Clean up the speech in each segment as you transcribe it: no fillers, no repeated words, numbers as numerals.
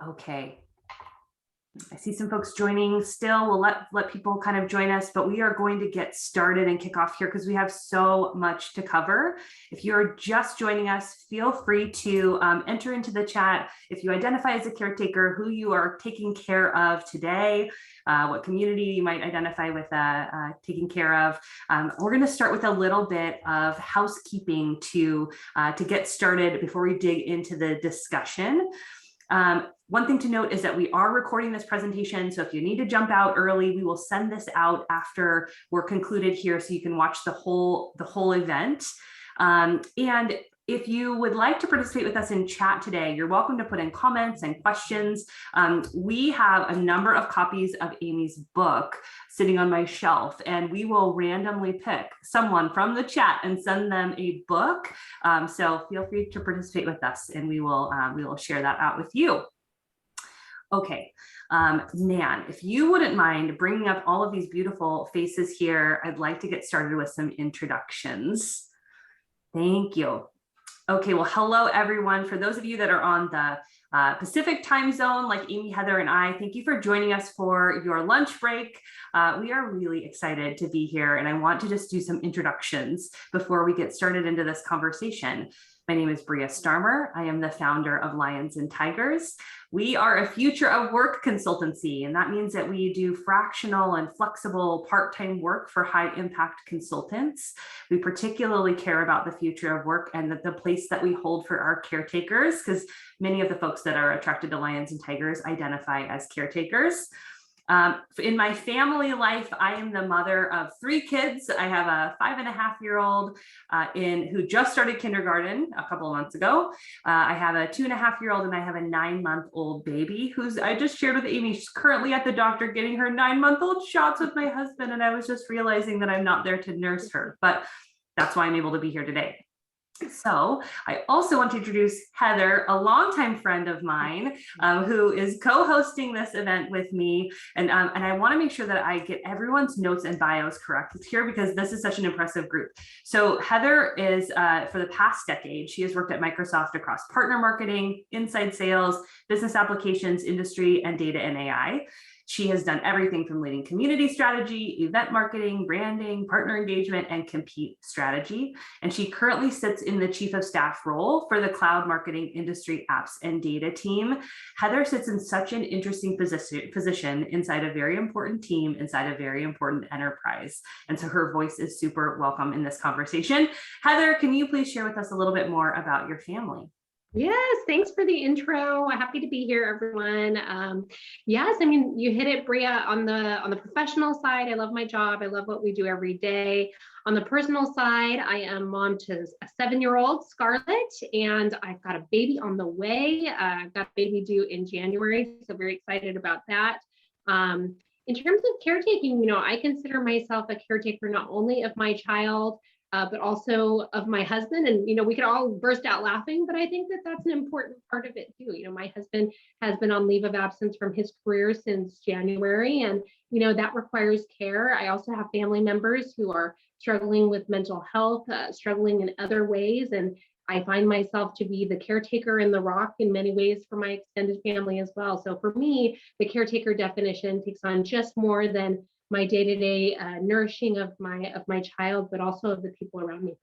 Okay. I see some folks joining still. We'll let people kind of join us, but we are going to get started and kick off here because we have so much to cover. If you're just joining us, feel free to enter into the chat if you identify as a caretaker, who you are taking care of today, what community you might identify with taking care of. We're going to start with a little bit of housekeeping to get started before we dig into the discussion. One thing to note is that we are recording this presentation, so if you need to jump out early, we will send this out after we're concluded here so you can watch the whole event. And if you would like to participate with us in chat today, you're welcome to put in comments and questions. We have a number of copies of Amy's book sitting on my shelf, and we will randomly pick someone from the chat and send them a book. So feel free to participate with us, and we will share that out with you. Okay, Nan, if you wouldn't mind bringing up all of these beautiful faces here, I'd like to get started with some introductions. Thank you. Okay, well, hello, everyone. For those of you that are on the Pacific time zone, like Amy, Heather, and I, thank you for joining us for your lunch break. We are really excited to be here, and I want to just do some introductions before we get started into this conversation. My name is Brea Starmer. I am the founder of Lions and Tigers. We are a future of work consultancy, and that means that we do fractional and flexible part-time work for high impact consultants. We particularly care about the future of work and the place that we hold for our caretakers, because many of the folks that are attracted to Lions and Tigers identify as caretakers. In my family life, I am the mother of 3 kids. I have a 5.5-year-old who just started kindergarten a couple of months ago. I have a 2.5-year-old, and I have a 9-month-old baby who's, I just shared with Amy, she's currently at the doctor getting her 9-month-old shots with my husband. And I was just realizing that I'm not there to nurse her, but that's why I'm able to be here today. So I also want to introduce Heather, a longtime friend of mine, who is co-hosting this event with me. And I want to make sure that I get everyone's notes and bios correct here because this is such an impressive group. So Heather is, for the past decade, she has worked at Microsoft across partner marketing, inside sales, business applications, industry, and data and AI. She has done everything from leading community strategy, event marketing, branding, partner engagement, and compete strategy. And she currently sits in the chief of staff role for the cloud marketing industry apps and data team. Heather sits in such an interesting position inside a very important team, inside a very important enterprise. And so her voice is super welcome in this conversation. Heather, can you please share with us a little bit more about your family? Yes, thanks for the intro. Happy to be here, everyone. Yes, I mean, you hit it, Brea, on the professional side. I love my job. I love what we do every day. On the personal side, I am mom to a 7-year-old, Scarlett, and I've got a baby on the way. I've got a baby due in January, so very excited about that. In terms of caretaking, I consider myself a caretaker not only of my child, but also of my husband. And, we could all burst out laughing, but I think that that's an important part of it too. My husband has been on leave of absence from his career since January, and, that requires care. I also have family members who are struggling with mental health, struggling in other ways. And I find myself to be the caretaker and the rock in many ways for my extended family as well. So for me, the caretaker definition takes on just more than my day-to-day nourishing of my child, but also of the people around me.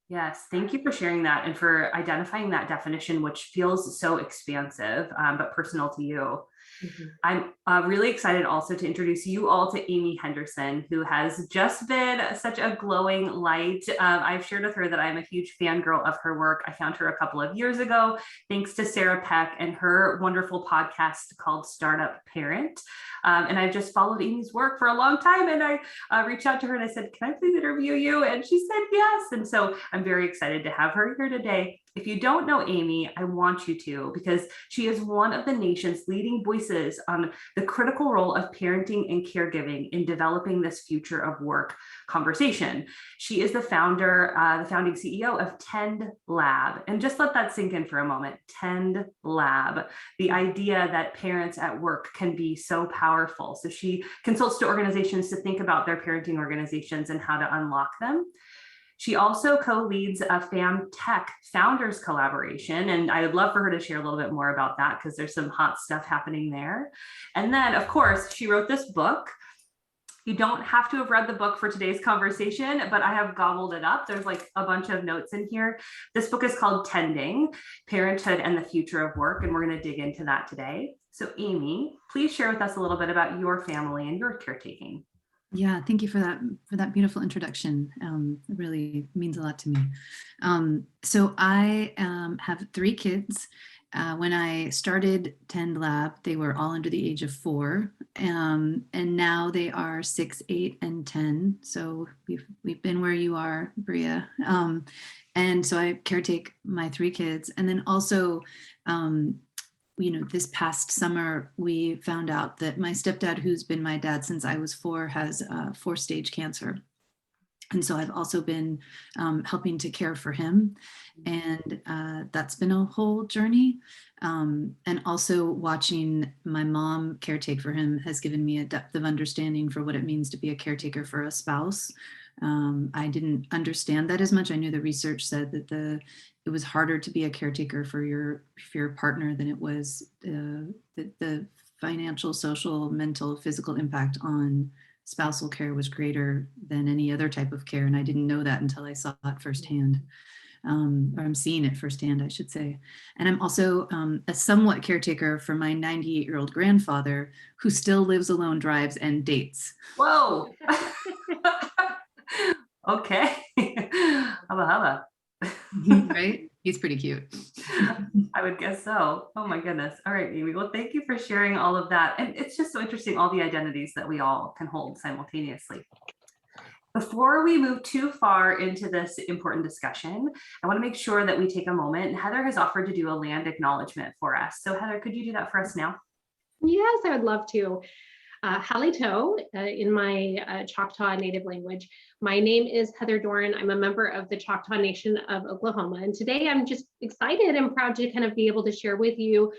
Yes, thank you for sharing that and for identifying that definition, which feels so expansive, but personal to you. Mm-hmm. I'm really excited also to introduce you all to Amy Henderson, who has just been such a glowing light. I've shared with her that I'm a huge fangirl of her work. I found her a couple of years ago, thanks to Sarah Peck and her wonderful podcast called Startup Parent. And I've just followed Amy's work for a long time. And I reached out to her and I said, can I please interview you? And she said yes. And so I'm very excited to have her here today. If you don't know Amy, I want you to, because she is one of the nation's leading voices on the critical role of parenting and caregiving in developing this future of work conversation. She is the founding CEO of Tend Lab. And just let that sink in for a moment. Tend Lab, the idea that parents at work can be so powerful. So she consults to organizations to think about their parenting organizations and how to unlock them. She also co-leads a FamTech Founders Collaboration, and I would love for her to share a little bit more about that because there's some hot stuff happening there. And then, of course, she wrote this book. You don't have to have read the book for today's conversation, but I have gobbled it up. There's like a bunch of notes in here. This book is called Tending: Parenthood and the Future of Work, and we're going to dig into that today. So Amy, please share with us a little bit about your family and your caretaking. Yeah, thank you for that beautiful introduction. It really means a lot to me. So I have 3 kids. When I started Tend Lab, they were all under the age of 4, and now they are 6, 8, and 10. So we've been where you are, Brea. And so I caretake my 3 kids, and then also, this past summer, we found out that my stepdad, who's been my dad since I was 4, has 4-stage cancer. And so I've also been helping to care for him. And that's been a whole journey. And also watching my mom caretake for him has given me a depth of understanding for what it means to be a caretaker for a spouse. I didn't understand that as much. I knew the research said that it was harder to be a caretaker for your partner than it was the financial, social, mental, physical impact on spousal care was greater than any other type of care. And I didn't know that until I saw it firsthand. Or I'm seeing it firsthand, I should say. And I'm also a somewhat caretaker for my 98-year-old grandfather who still lives alone, drives, and dates. Whoa. Okay. Hubba. Right? He's pretty cute. I would guess so. Oh my goodness. All right, Amy. Well, thank you for sharing all of that. And it's just so interesting, all the identities that we all can hold simultaneously. Before we move too far into this important discussion, I want to make sure that we take a moment. And Heather has offered to do a land acknowledgement for us. So Heather, could you do that for us now? Yes, I would love to. Halito in my Choctaw native language. My name is Heather Doran. I'm a member of the Choctaw Nation of Oklahoma. And today I'm just excited and proud to kind of be able to share with you,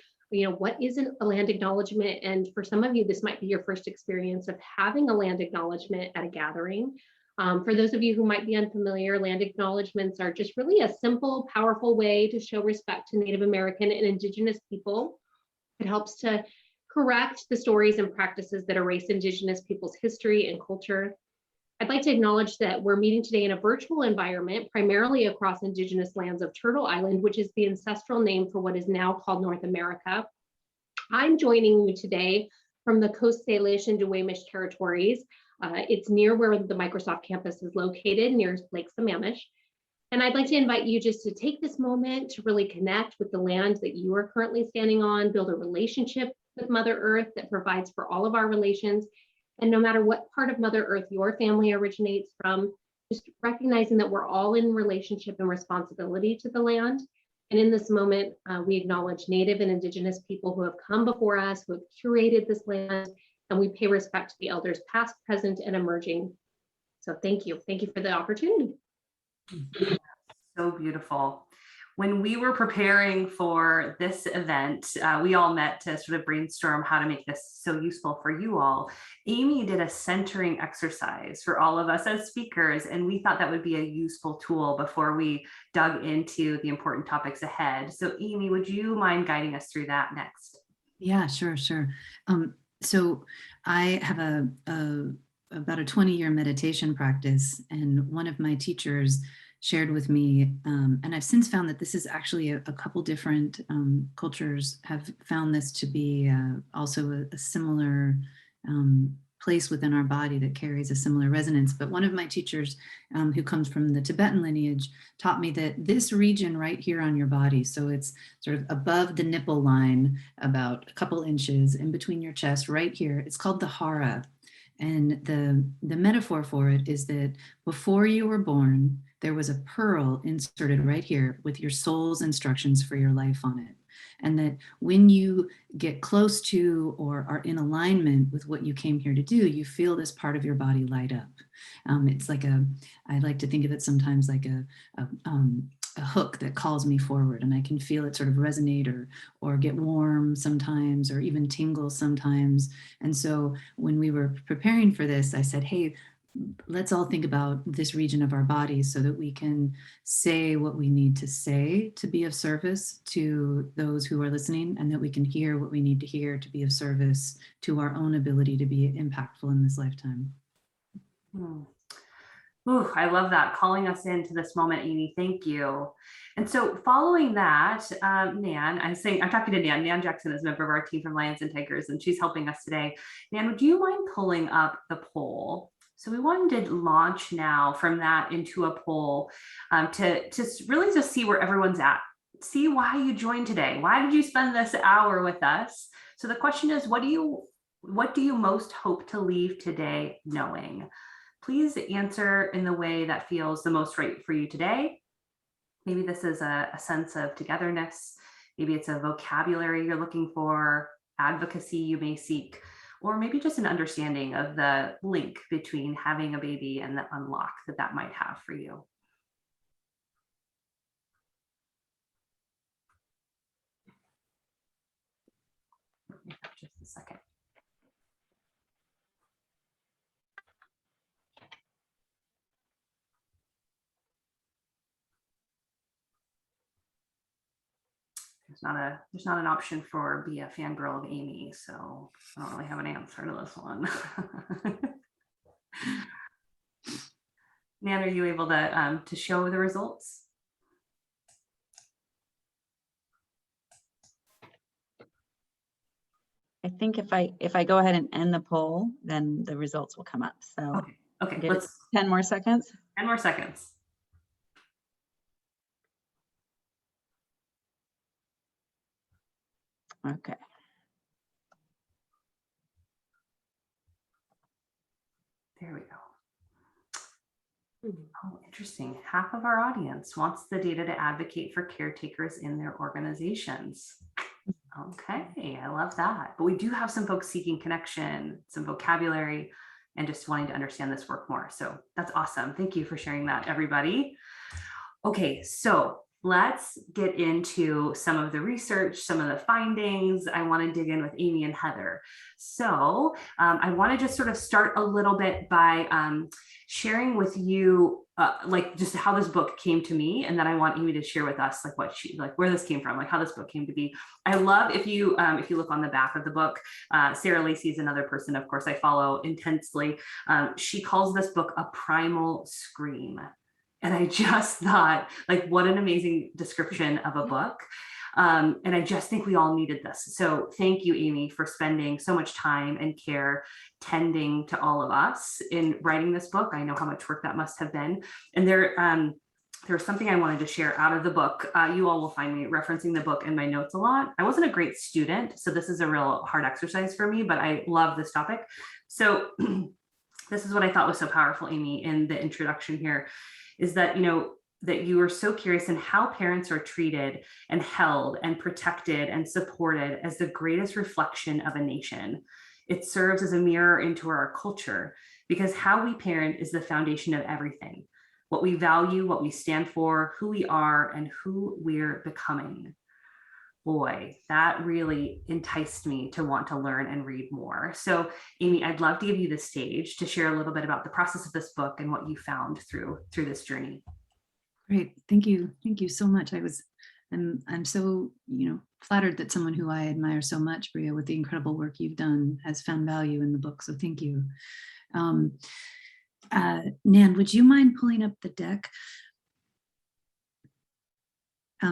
what is a land acknowledgement? And for some of you, this might be your first experience of having a land acknowledgement at a gathering. For those of you who might be unfamiliar, land acknowledgements are just really a simple, powerful way to show respect to Native American and Indigenous people. It helps to correct the stories and practices that erase Indigenous people's history and culture. I'd like to acknowledge that we're meeting today in a virtual environment, primarily across Indigenous lands of Turtle Island, which is the ancestral name for what is now called North America. I'm joining you today from the Coast Salish and Duwamish territories. It's near where the Microsoft campus is located, near Lake Sammamish. And I'd like to invite you just to take this moment to really connect with the land that you are currently standing on, build a relationship with Mother Earth that provides for all of our relations. And no matter what part of Mother Earth your family originates from, just recognizing that we're all in relationship and responsibility to the land. And in this moment, we acknowledge Native and Indigenous people who have come before us, who have curated this land, and we pay respect to the elders past, present, and emerging. So thank you. Thank you for the opportunity. So beautiful. When we were preparing for this event, we all met to sort of brainstorm how to make this so useful for you all. Amy did a centering exercise for all of us as speakers, and we thought that would be a useful tool before we dug into the important topics ahead. So Amy, would you mind guiding us through that next? Yeah, sure. So I have about a 20-year meditation practice, and one of my teachers shared with me, and I've since found that this is actually a couple different cultures have found this to be also a similar place within our body that carries a similar resonance. But one of my teachers who comes from the Tibetan lineage taught me that this region right here on your body, so it's sort of above the nipple line, about a couple inches in between your chest right here, it's called the hara. And the metaphor for it is that before you were born, there was a pearl inserted right here with your soul's instructions for your life on it. And that when you get close to or are in alignment with what you came here to do, you feel this part of your body light up. It's like I like to think of it sometimes like a hook that calls me forward, and I can feel it sort of resonate or get warm sometimes, or even tingle sometimes. And so when we were preparing for this, I said, hey, let's all think about this region of our bodies so that we can say what we need to say to be of service to those who are listening, and that we can hear what we need to hear to be of service to our own ability to be impactful in this lifetime. Ooh, I love that, calling us into this moment, Amy. Thank you. And so following that, Nan, I'm talking to Nan. Nan Jackson is a member of our team from Lions and Tigers, and she's helping us today. Nan, would you mind pulling up the poll? So we wanted to launch now from that into a poll to really just see where everyone's at. See why you joined today. Why did you spend this hour with us? So the question is, what do you most hope to leave today knowing? Please answer in the way that feels the most right for you today. Maybe this is a sense of togetherness. Maybe it's a vocabulary you're looking for, advocacy you may seek, or maybe just an understanding of the link between having a baby and the unlock that might have for you. Just a second. There's not an option for be a fangirl of Amy, so I don't really have an answer to this one. Nan, are you able to show the results? I think if I go ahead and end the poll, then the results will come up. So okay, let's 10 more seconds. 10 more seconds. Okay. There we go. Oh, interesting. Half of our audience wants the data to advocate for caretakers in their organizations. Okay, I love that. But we do have some folks seeking connection, some vocabulary, and just wanting to understand this work more. So that's awesome. Thank you for sharing that, everybody. Okay, so let's get into some of the research, some of the findings. I want to dig in with Amy and Heather. So I want to just sort of start a little bit by sharing with you like just how this book came to me, and then I want Amy to share with us like where this came from, like how this book came to be. I love if you look on the back of the book, Sarah Lacey is another person, of course, I follow intensely. She calls this book a primal scream. And I just thought, like, what an amazing description of a book. And I just think we all needed this. So thank you, Amy, for spending so much time and care tending to all of us in writing this book. I know how much work that must have been. And there's something I wanted to share out of the book. You all will find me referencing the book in my notes a lot. I wasn't a great student, so this is a real hard exercise for me, but I love this topic. So this is what I thought was so powerful, Amy, in the introduction here, is that, that you are so curious in how parents are treated and held and protected and supported as the greatest reflection of a nation. It serves as a mirror into our culture, because how we parent is the foundation of everything. What we value, what we stand for, who we are, and who we're becoming. Boy, that really enticed me to want to learn and read more. So Amy, I'd love to give you the stage to share a little bit about the process of this book and what you found through this journey. Great, thank you so much. I'm so flattered that someone who I admire so much, Brea, with the incredible work you've done, has found value in the book. So thank you. Nan, would you mind pulling up the deck?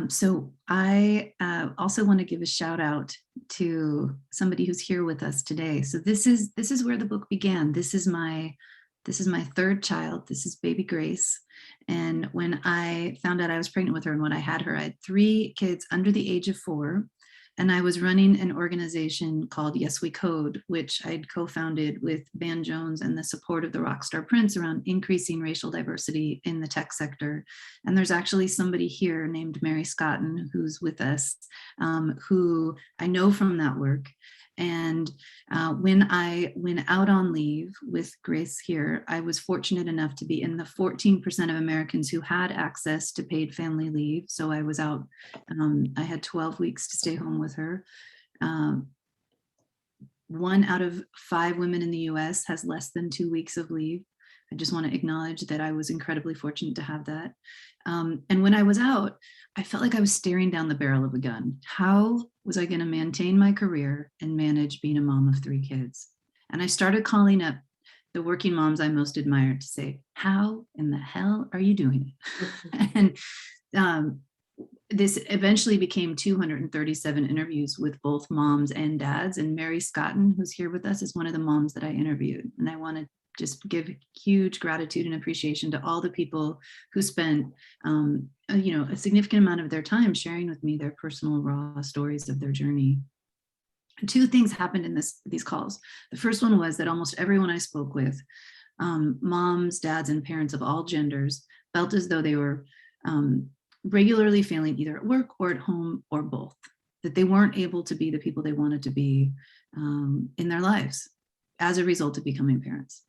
So I also want to give a shout out to somebody who's here with us today. So this is where the book began. This is my third child. This is baby Grace. And when I found out I was pregnant with her, and when I had her, I had 3 kids under the age of 4. And I was running an organization called Yes We Code, which I'd co-founded with Van Jones and the support of the Rockstar Prince around increasing racial diversity in the tech sector. And there's actually somebody here named Mary Scotton who's with us, who I know from that work. And when I went out on leave with Grace here, I was fortunate enough to be in the 14% of Americans who had access to paid family leave. So I was out, I had 12 weeks to stay home with her. 1 out of 5 women in the US has less than 2 weeks of leave. I just want to acknowledge that I was incredibly fortunate to have that. And when I was out, I felt like I was staring down the barrel of a gun. How was I going to maintain my career and manage being a mom of 3 kids? And I started calling up the working moms I most admired to say, how in the hell are you doing it? And this eventually became 237 interviews with both moms and dads. And Mary Scotton, who's here with us, is one of the moms that I interviewed. And I want to just give huge gratitude and appreciation to all the people who spent, a significant amount of their time sharing with me their personal raw stories of their journey. 2 things happened in these calls. The first one was that almost everyone I spoke with, moms, dads, and parents of all genders, felt as though they were regularly failing either at work or at home or both, that they weren't able to be the people they wanted to be in their lives as a result of becoming parents.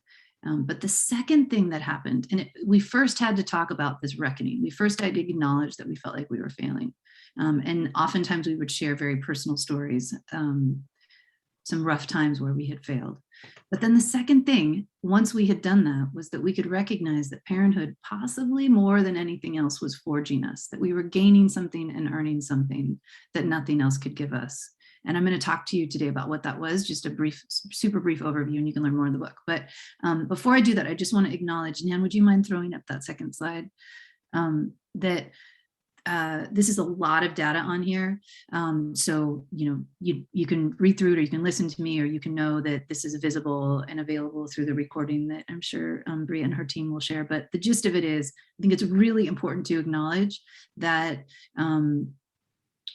But the second thing that happened, and we first had to talk about this reckoning. We first had to acknowledge that we felt like we were failing. And oftentimes we would share very personal stories, some rough times where we had failed. But then the second thing, once we had done that, was that we could recognize that parenthood, possibly more than anything else, was forging us, that we were gaining something and earning something that nothing else could give us. And I'm going to talk to you today about what that was, just a brief, super brief overview, and you can learn more in the book. But before I do that, I just want to acknowledge, Nan, would you mind throwing up that second slide? This is a lot of data on here. So, you can read through it, or you can listen to me, or you can know that this is visible and available through the recording that I'm sure Brea and her team will share. But the gist of it is, I think it's really important to acknowledge that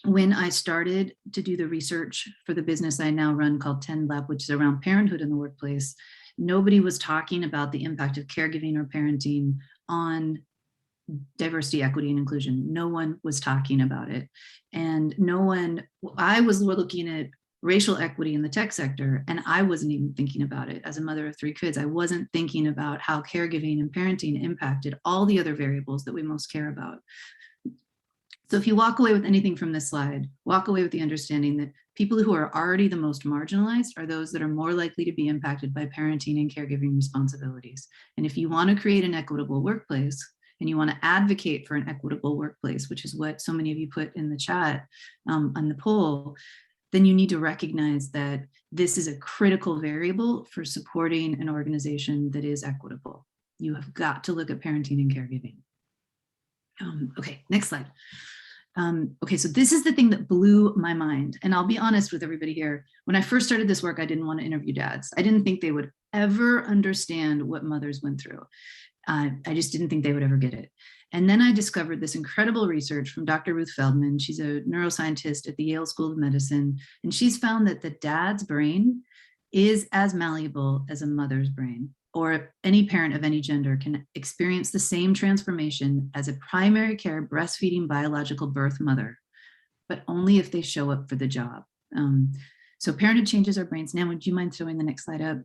when I started to do the research for the business I now run called 10 Lab, which is around parenthood in the workplace, nobody was talking about the impact of caregiving or parenting on diversity, equity, and inclusion. No one was talking about it. And I was looking at racial equity in the tech sector, and I wasn't even thinking about it. As a mother of 3 kids, I wasn't thinking about how caregiving and parenting impacted all the other variables that we most care about. So if you walk away with anything from this slide, walk away with the understanding that people who are already the most marginalized are those that are more likely to be impacted by parenting and caregiving responsibilities. And if you want to create an equitable workplace, and you want to advocate for an equitable workplace, which is what so many of you put in the chat on the poll, then you need to recognize that this is a critical variable for supporting an organization that is equitable. You have got to look at parenting and caregiving. Okay, next slide. Okay, so this is the thing that blew my mind. And I'll be honest with everybody here. When I first started this work, I didn't want to interview dads. I didn't think they would ever understand what mothers went through. I just didn't think they would ever get it. And then I discovered this incredible research from Dr. Ruth Feldman. She's a neuroscientist at the Yale School of Medicine. And she's found that the dad's brain is as malleable as a mother's brain, or any parent of any gender can experience the same transformation as a primary care breastfeeding biological birth mother, but only if they show up for the job. So parenthood changes our brains. Now, would you mind throwing the next slide up?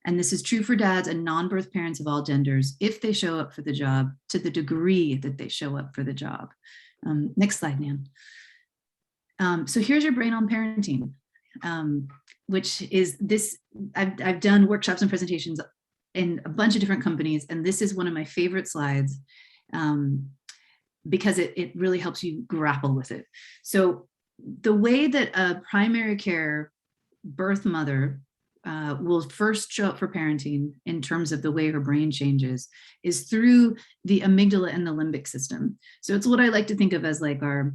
And this is true for dads and non-birth parents of all genders, if they show up for the job, to the degree that they show up for the job. Next slide, Nan. So here's your brain on parenting, which is this. I've done workshops and presentations in a bunch of different companies, and this is one of my favorite slides because it really helps you grapple with it. So the way that a primary care birth mother will first show up for parenting in terms of the way her brain changes is through the amygdala and the limbic system. So it's what I like to think of as like our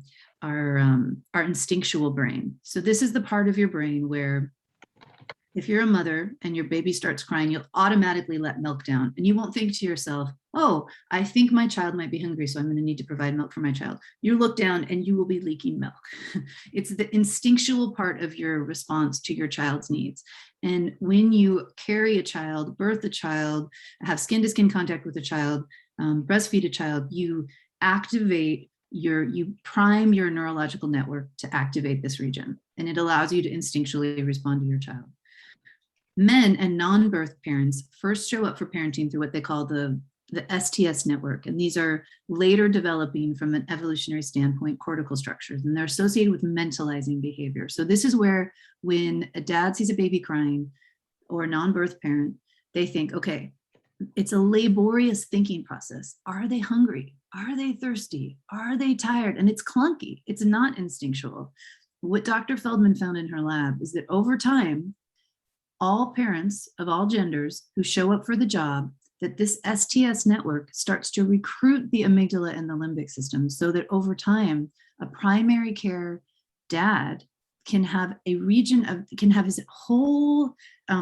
instinctual brain. So this is the part of your brain where if you're a mother and your baby starts crying, you'll automatically let milk down, and you won't think to yourself, oh, I think my child might be hungry, so I'm going to need to provide milk for my child. You look down and you will be leaking milk. It's the instinctual part of your response to your child's needs. And when you carry a child, birth a child, have skin-to-skin contact with a child, breastfeed a child, you prime your neurological network to activate this region, and it allows you to instinctually respond to your child. Men and non-birth parents first show up for parenting through what they call the STS network. And these are later developing from an evolutionary standpoint cortical structures, and they're associated with mentalizing behavior. So this is where when a dad sees a baby crying or a non-birth parent, they think, okay, it's a laborious thinking process. Are they hungry? Are they thirsty? Are they tired? And it's clunky. It's not instinctual. What Dr. Feldman found in her lab is that over time, all parents of all genders who show up for the job, that this STS network starts to recruit the amygdala and the limbic system, so that over time, a primary care dad can have a region of, can have his whole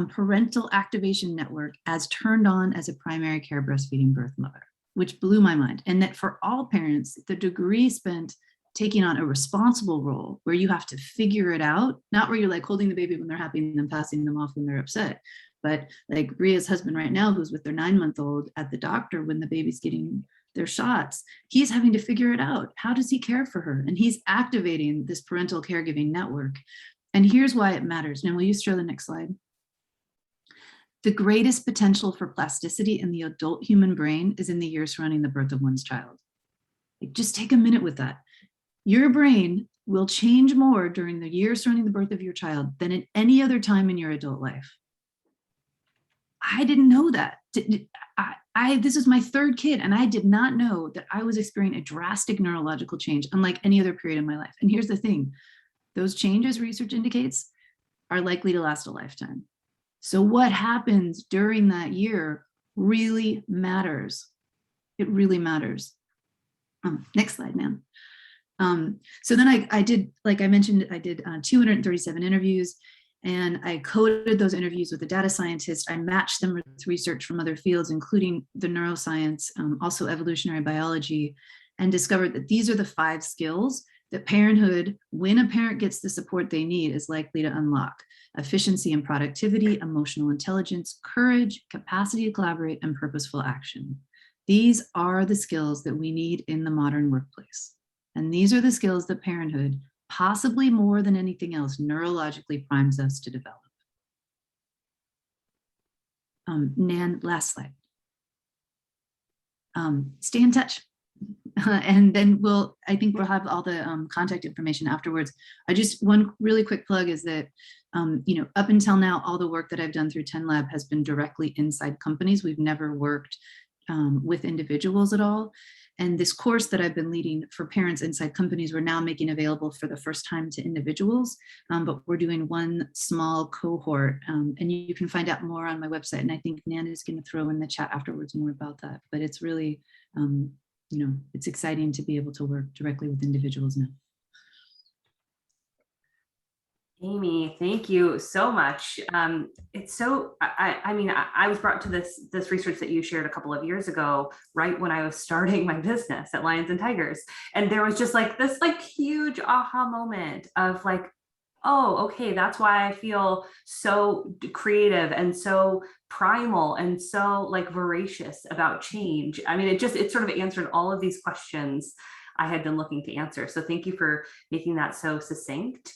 parental activation network as turned on as a primary care breastfeeding birth mother, which blew my mind. And that for all parents, the degree spent taking on a responsible role where you have to figure it out, not where you're like holding the baby when they're happy and then passing them off when they're upset, but like Brea's husband right now, who's with their 9-month-old at the doctor when the baby's getting their shots, he's having to figure it out. How does he care for her? And he's activating this parental caregiving network. And here's why it matters. Now, will you show the next slide? The greatest potential for plasticity in the adult human brain is in the years surrounding the birth of one's child. Like, just take a minute with that. Your brain will change more during the years surrounding the birth of your child than at any other time in your adult life. I didn't know that. This is my 3rd kid, and I did not know that I was experiencing a drastic neurological change, unlike any other period in my life. And here's the thing, those changes, research indicates, are likely to last a lifetime. So what happens during that year really matters. It really matters. Next slide, ma'am. So then I did, like I mentioned, I did 237 interviews, and I coded those interviews with a data scientist. I matched them with research from other fields, including the neuroscience, also evolutionary biology, and discovered that these are the 5 skills that parenthood, when a parent gets the support they need, is likely to unlock: efficiency and productivity, emotional intelligence, courage, capacity to collaborate, and purposeful action. These are the skills that we need in the modern workplace. And these are the skills that parenthood, possibly more than anything else, neurologically primes us to develop. Nan, last slide. Stay in touch. And then I think we'll have all the contact information afterwards. One really quick plug is that, up until now, all the work that I've done through 10 Lab has been directly inside companies. We've never worked with individuals at all. And this course that I've been leading for parents inside companies, we're now making available for the first time to individuals, but we're doing one small cohort, and you can find out more on my website. And I think Nan is going to throw in the chat afterwards more about that, but it's really, it's exciting to be able to work directly with individuals now. Amy, thank you so much. It's so, I was brought to this research that you shared a couple of years ago, right when I was starting my business at Lions and Tigers. And there was just like this huge aha moment of like, oh, okay, that's why I feel so creative and so primal and so like voracious about change. I mean, it sort of answered all of these questions I had been looking to answer. So thank you for making that so succinct.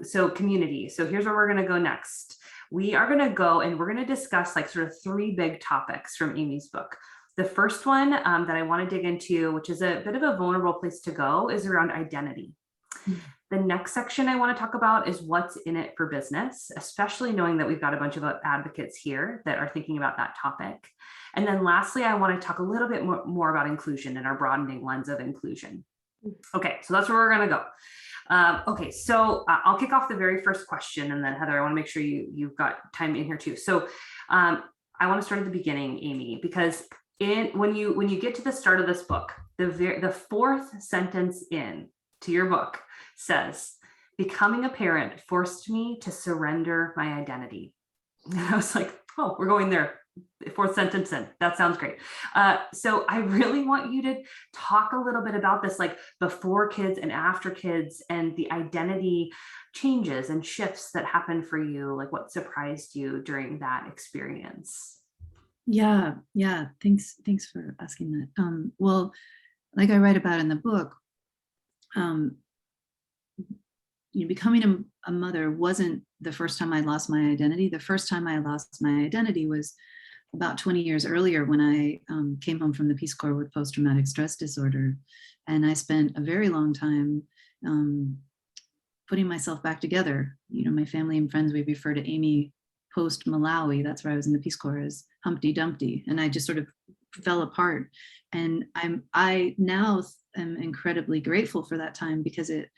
So community. So here's where we're going to go next. We are going to go and we're going to discuss like sort of 3 big topics from Amy's book. The first one that I want to dig into, which is a bit of a vulnerable place to go, is around identity. Mm-hmm. The next section I want to talk about is what's in it for business, especially knowing that we've got a bunch of advocates here that are thinking about that topic. And then lastly, I want to talk a little bit more about inclusion and our broadening lens of inclusion. Okay, so that's where we're going to go. Okay, so I'll kick off the very first question, and then Heather, I want to make sure you've got time in here too. So I want to start at the beginning, Amy, because when you get to the start of this book, the 4th sentence in to your book says, "Becoming a parent forced me to surrender my identity." And I was like, oh, we're going there. 4th sentence in. That sounds great. So I really want you to talk a little bit about this, like before kids and after kids, and the identity changes and shifts that happen for you, like what surprised you during that experience. Yeah. Thanks for asking that. Well, like I write about in the book, becoming a mother wasn't the first time I lost my identity. The first time I lost my identity was about 20 years earlier when I came home from the Peace Corps with post-traumatic stress disorder. And I spent a very long time putting myself back together. My family and friends, we refer to Amy post Malawi, that's where I was in the Peace Corps, as Humpty Dumpty, and I just sort of fell apart. And I now am incredibly grateful for that time, because it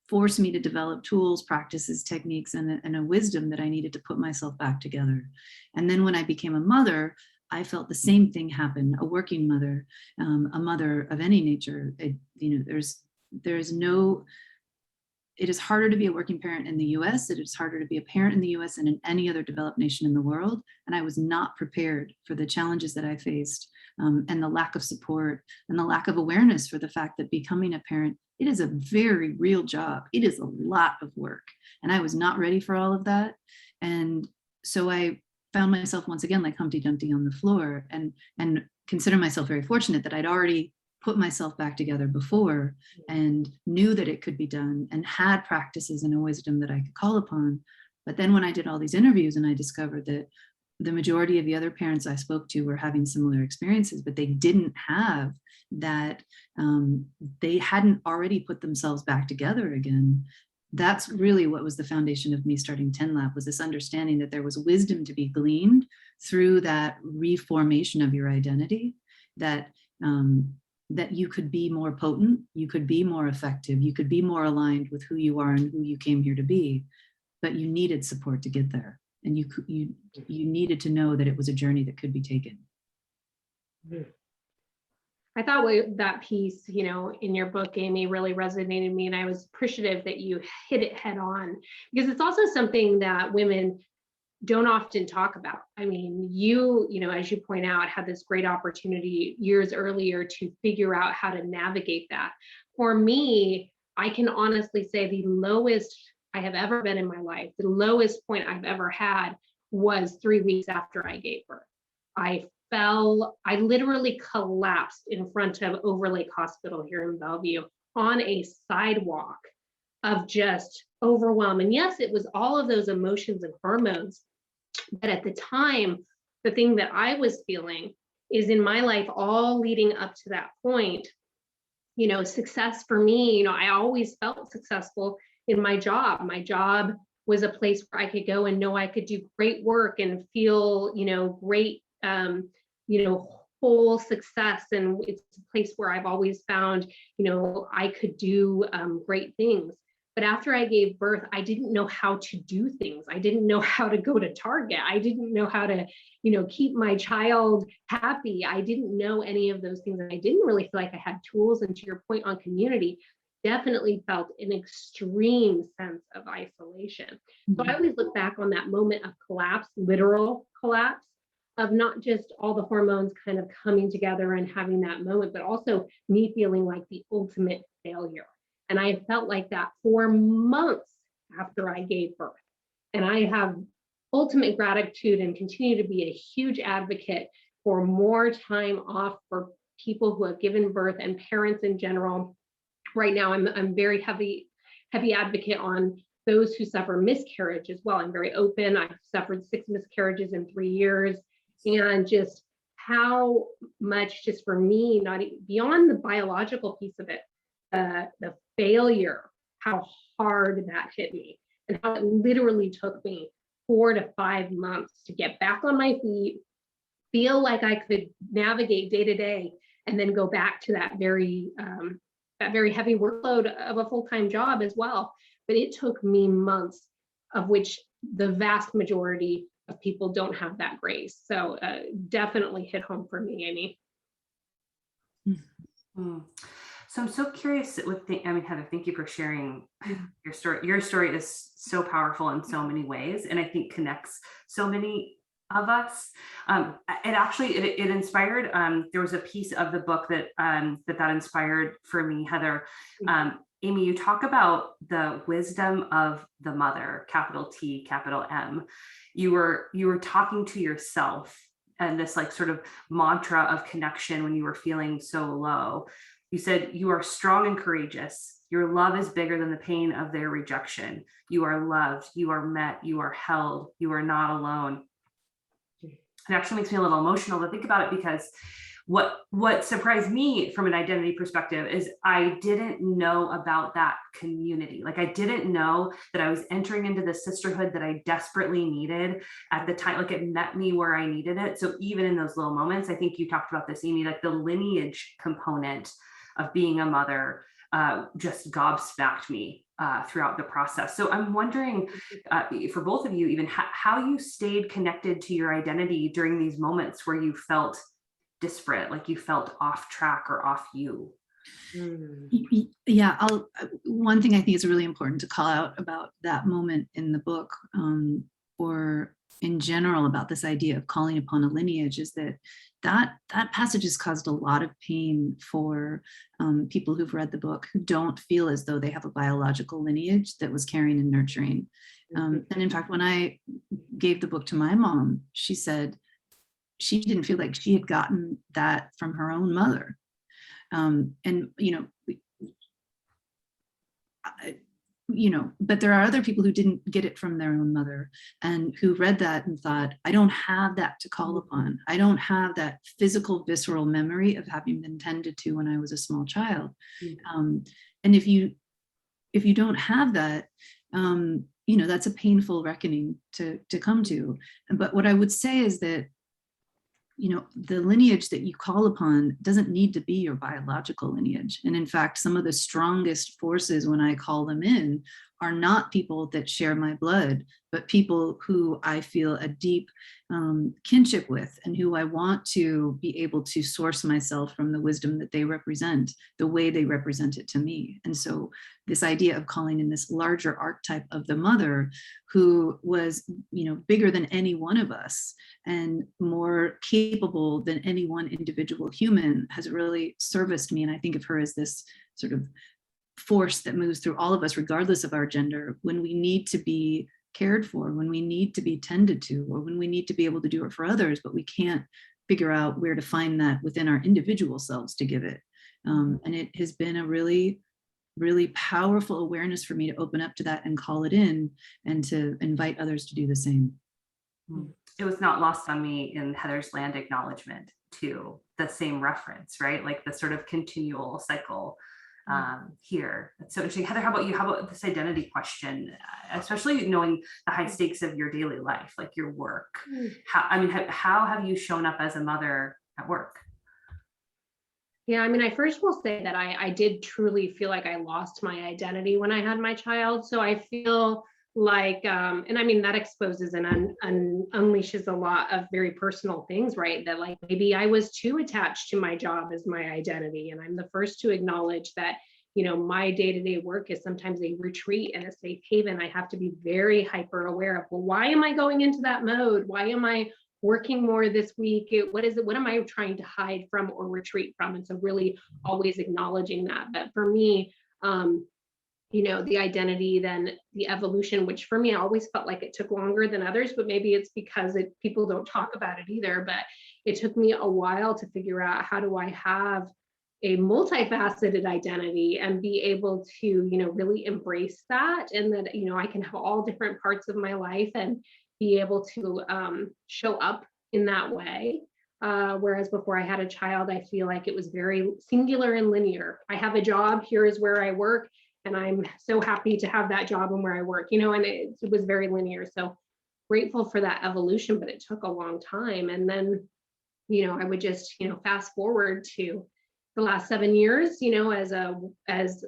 forced me to develop tools, practices, techniques, and a wisdom that I needed to put myself back together. And then when I became a mother, I felt the same thing happen. A working mother, a mother of any nature, it is harder to be a working parent in the US. It is harder to be a parent in the US than in any other developed nation in the world. And I was not prepared for the challenges that I faced, and the lack of support and the lack of awareness for the fact that becoming a parent, it is a very real job. It is a lot of work. And I was not ready for all of that. And so I found myself once again like Humpty Dumpty on the floor, and consider myself very fortunate that I'd already put myself back together before and knew that it could be done and had practices and a wisdom that I could call upon. But then when I did all these interviews and I discovered that the majority of the other parents I spoke to were having similar experiences, but they didn't have that, they hadn't already put themselves back together again. That's really what was the foundation of me starting 10 Lab, was this understanding that there was wisdom to be gleaned through that reformation of your identity, that that you could be more potent, you could be more effective, you could be more aligned with who you are and who you came here to be, but you needed support to get there. And you needed to know that it was a journey that could be taken. I thought that piece, in your book, Amy, really resonated with me, and I was appreciative that you hit it head on, because it's also something that women don't often talk about. I mean, you as you point out, had this great opportunity years earlier to figure out how to navigate that. For me, I can honestly say the lowest I have ever been in my life, the lowest point I've ever had, was 3 weeks after I gave birth. I literally collapsed in front of Overlake Hospital here in Bellevue on a sidewalk of just overwhelm. And yes, it was all of those emotions and hormones. But at the time, the thing that I was feeling is, in my life, all leading up to that point, success for me, I always felt successful in my job. My job was a place where I could go and know I could do great work and feel, great, whole success. And it's a place where I've always found, I could do great things. But after I gave birth, I didn't know how to do things. I didn't know how to go to Target. I didn't know how to, keep my child happy. I didn't know any of those things. And I didn't really feel like I had tools. And to your point on community, definitely felt an extreme sense of isolation. So I always look back on that moment of collapse, literal collapse, of not just all the hormones kind of coming together and having that moment, but also me feeling like the ultimate failure. And I felt like that for months after I gave birth. And I have ultimate gratitude and continue to be a huge advocate for more time off for people who have given birth and parents in general. Right now, I'm very heavy advocate on those who suffer miscarriage as well. I'm very open. I've suffered 6 miscarriages in 3 years, and just how much, just for me, not beyond the biological piece of it, the failure, how hard that hit me, and how it literally took me 4 to 5 months to get back on my feet, feel like I could navigate day to day, and then go back to that very heavy workload of a full-time job as well. But it took me months, of which the vast majority of people don't have that grace. So definitely hit home for me, Amy. So I'm so curious Heather, thank you for sharing your story. Your story is so powerful in so many ways, and I think connects so many of us. It inspired, there was a piece of the book that inspired for me, Heather. Amy, you talk about the wisdom of the mother, capital T, capital M. You were talking to yourself, and this like sort of mantra of connection when you were feeling so low. You said, you are strong and courageous. Your love is bigger than the pain of their rejection. You are loved, you are met, you are held, you are not alone. It actually makes me a little emotional to think about it, because What surprised me from an identity perspective is I didn't know about that community. Like I didn't know that I was entering into the sisterhood that I desperately needed at the time. Like it met me where I needed it. So even in those little moments, I think you talked about this, Amy, like the lineage component of being a mother just gobsmacked me throughout the process. So I'm wondering for both of you, even how you stayed connected to your identity during these moments where you felt disparate, like you felt off track or off you. Yeah, one thing I think is really important to call out about that moment in the book, or in general about this idea of calling upon a lineage, is that passage has caused a lot of pain for people who've read the book who don't feel as though they have a biological lineage that was caring and nurturing. And in fact, when I gave the book to my mom, she said she didn't feel like she had gotten that from her own mother. And but there are other people who didn't get it from their own mother and who read that and thought, I don't have that to call upon. I don't have that physical, visceral memory of having been tended to when I was a small child. And if you don't have that, that's a painful reckoning to come to. But what I would say is that the lineage that you call upon doesn't need to be your biological lineage. And in fact, some of the strongest forces when I call them in are not people that share my blood, but people who I feel a deep kinship with and who I want to be able to source myself from the wisdom that they represent, the way they represent it to me. And so this idea of calling in this larger archetype of the mother who was, bigger than any one of us and more capable than any one individual human has really serviced me. And I think of her as this sort of force that moves through all of us, regardless of our gender, when we need to be cared for, when we need to be tended to, or when we need to be able to do it for others, but we can't figure out where to find that within our individual selves to give it. And it has been a really, really powerful awareness for me to open up to that and call it in and to invite others to do the same. It was not lost on me in Heather's land acknowledgement to the same reference, right? Like the sort of continual cycle here. It's so interesting. Heather, how about you? How about this identity question, especially knowing the high stakes of your daily life, like your work? How have you shown up as a mother at work? Yeah, I first will say that I did truly feel like I lost my identity when I had my child. So I feel like, and that exposes and unleashes a lot of very personal things, right? That like maybe I was too attached to my job as my identity. And I'm the first to acknowledge that, my day-to-day work is sometimes a retreat and a safe haven. I have to be very hyper aware of, well, why am I going into that mode? Why am I working more this week? What is it? What am I trying to hide from or retreat from? And so really always acknowledging that. But for me, the identity, then the evolution, which for me, I always felt like it took longer than others, but maybe it's because people don't talk about it either. But it took me a while to figure out, how do I have a multifaceted identity and be able to, really embrace that, and that, I can have all different parts of my life and be able to show up in that way. Whereas before I had a child, I feel like it was very singular and linear. I have a job, here is where I work, and I'm so happy to have that job and where I work, and it was very linear. So grateful for that evolution, but it took a long time. And then, I would just, fast forward to the last 7 years, as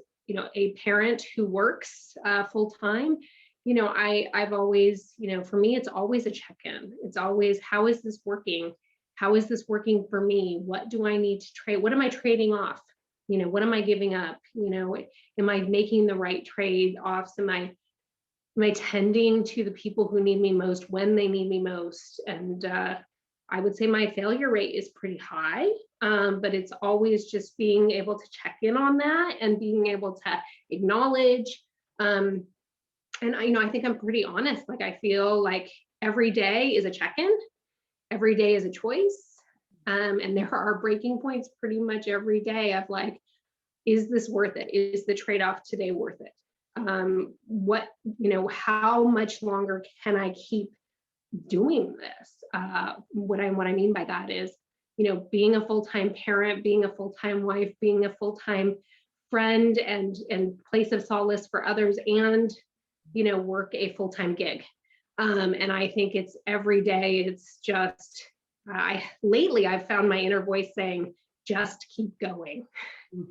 a parent who works full time. I've always, for me, it's always a check-in. It's always, how is this working? How is this working for me? What do I need to trade? What am I trading off? What am I giving up? Am I making the right trade-offs? Am I tending to the people who need me most when they need me most? And I would say my failure rate is pretty high, but it's always just being able to check in on that and being able to acknowledge. And I think I'm pretty honest. Like I feel like every day is a check-in, every day is a choice. And there are breaking points pretty much every day of like, is this worth it? Is the trade-off today worth it? How much longer can I keep doing this? What I mean by that is, being a full-time parent, being a full-time wife, being a full-time friend and place of solace for others, and work a full-time gig. And I think it's every day, it's just, lately I've found my inner voice saying, just keep going.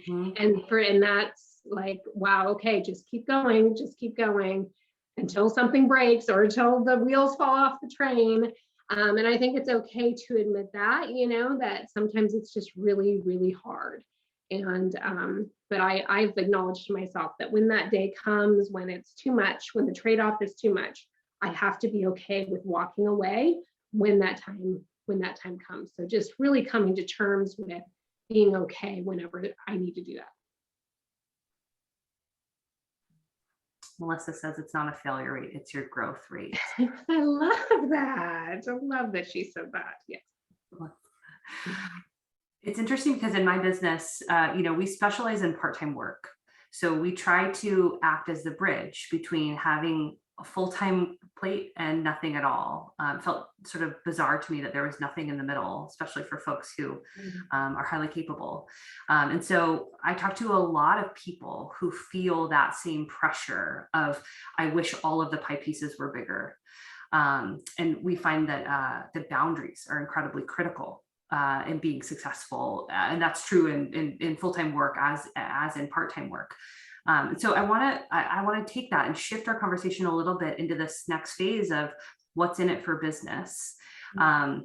And that's like, wow, okay, just keep going until something breaks or until the wheels fall off the train. And I think it's okay to admit that, that sometimes it's just really, really hard. And but I've acknowledged to myself that when that day comes, when it's too much, when the trade-off is too much, I have to be okay with walking away when that time comes. So just really coming to terms with being okay whenever I need to do that. Melissa says it's not a failure rate, it's your growth rate. I love that. I love that she said that. Yes. It's interesting because in my business, we specialize in part-time work. So we try to act as the bridge between having a full-time plate and nothing at all. Felt sort of bizarre to me that there was nothing in the middle, especially for folks who are highly capable. And so I talk to a lot of people who feel that same pressure of, I wish all of the pie pieces were bigger. And we find that the boundaries are incredibly critical in being successful. And that's true in full-time work as in part-time work. So I want to take that and shift our conversation a little bit into this next phase of what's in it for business. I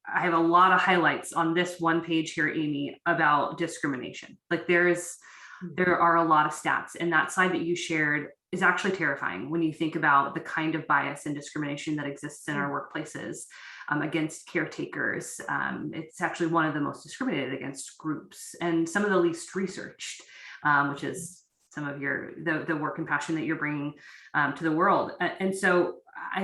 have a lot of highlights on this one page here, Amy, about discrimination. Like there are a lot of stats, and that slide that you shared is actually terrifying when you think about the kind of bias and discrimination that exists in our workplaces against caretakers. It's actually one of the most discriminated against groups and some of the least researched, which is some of the work and passion that you're bringing to the world. And so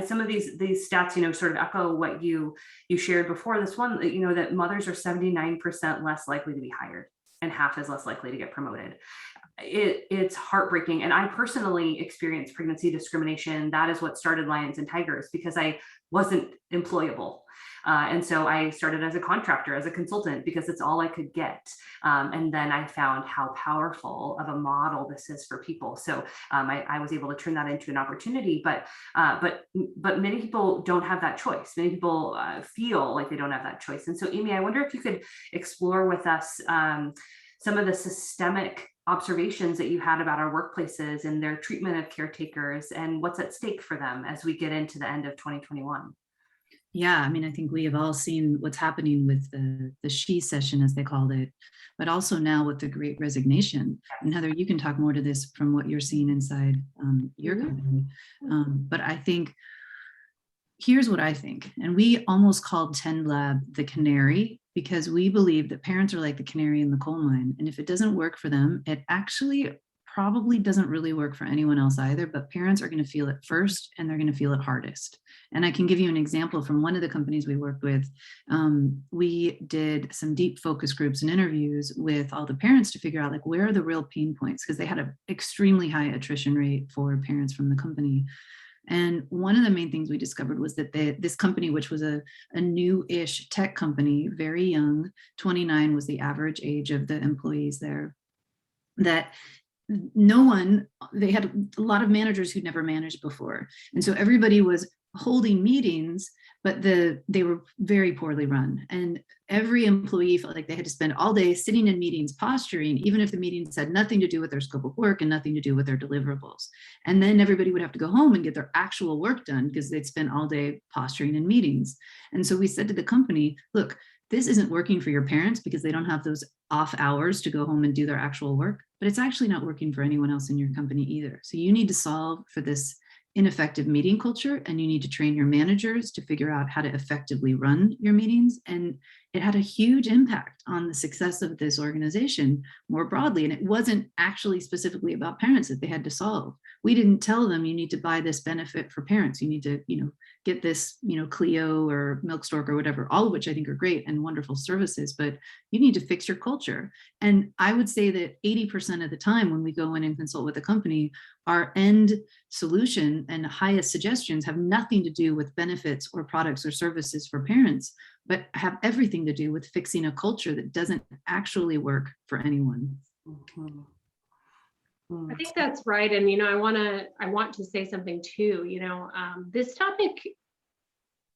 some of these stats, sort of echo what you shared before. This one, that mothers are 79% less likely to be hired and half as less likely to get promoted. It's heartbreaking. And I personally experienced pregnancy discrimination. That is what started Lions and Tigers, because I wasn't employable. And so I started as a contractor, as a consultant, because it's all I could get. And then I found how powerful of a model this is for people. So I was able to turn that into an opportunity, but many people don't have that choice. Many people feel like they don't have that choice. And so Amy, I wonder if you could explore with us some of the systemic observations that you had about our workplaces and their treatment of caretakers and what's at stake for them as we get into the end of 2021. Yeah, I mean, I think we have all seen what's happening with the she session, as they called it, but also now with the Great Resignation. And Heather, you can talk more to this from what you're seeing inside your company. But I think, here's what I think, and we almost called 10 Lab the canary, because we believe that parents are like the canary in the coal mine. And if it doesn't work for them, it actually probably doesn't really work for anyone else either, but parents are going to feel it first and they're going to feel it hardest. And I can give you an example from one of the companies we worked with. We did some deep focus groups and interviews with all the parents to figure out like, where are the real pain points? Because they had an extremely high attrition rate for parents from the company. And one of the main things we discovered was that this company, which was a new-ish tech company, very young, 29 was the average age of the employees there, that they had a lot of managers who'd never managed before. And so everybody was holding meetings, but they were very poorly run. And every employee felt like they had to spend all day sitting in meetings, posturing, even if the meetings had nothing to do with their scope of work and nothing to do with their deliverables. And then everybody would have to go home and get their actual work done because they'd spent all day posturing in meetings. And so we said to the company, look, this isn't working for your parents because they don't have those off hours to go home and do their actual work, but it's actually not working for anyone else in your company either. So you need to solve for this ineffective meeting culture, and you need to train your managers to figure out how to effectively run your meetings. And it had a huge impact on the success of this organization more broadly. And it wasn't actually specifically about parents that they had to solve. We didn't tell them you need to buy this benefit for parents. You need to, get this, Clio or Milk Stork or whatever, all of which I think are great and wonderful services, but you need to fix your culture. And I would say that 80% of the time when we go in and consult with a company, our end solution and highest suggestions have nothing to do with benefits or products or services for parents, but have everything to do with fixing a culture that doesn't actually work for anyone. Mhm. I think that's right. And, I want to say something too, this topic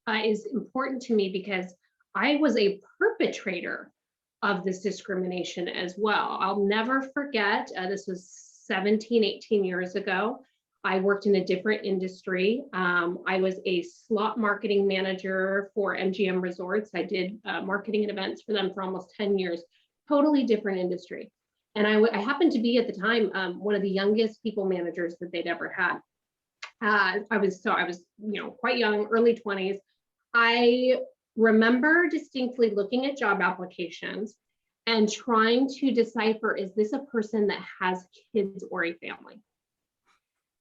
is important to me because I was a perpetrator of this discrimination as well. I'll never forget, this was 17, 18 years ago. I worked in a different industry. I was a slot marketing manager for MGM Resorts. I did marketing and events for them for almost 10 years, totally different industry. And I happened to be at the time one of the youngest people managers that they'd ever had. I was quite young, early 20s. I remember distinctly looking at job applications and trying to decipher, is this a person that has kids or a family?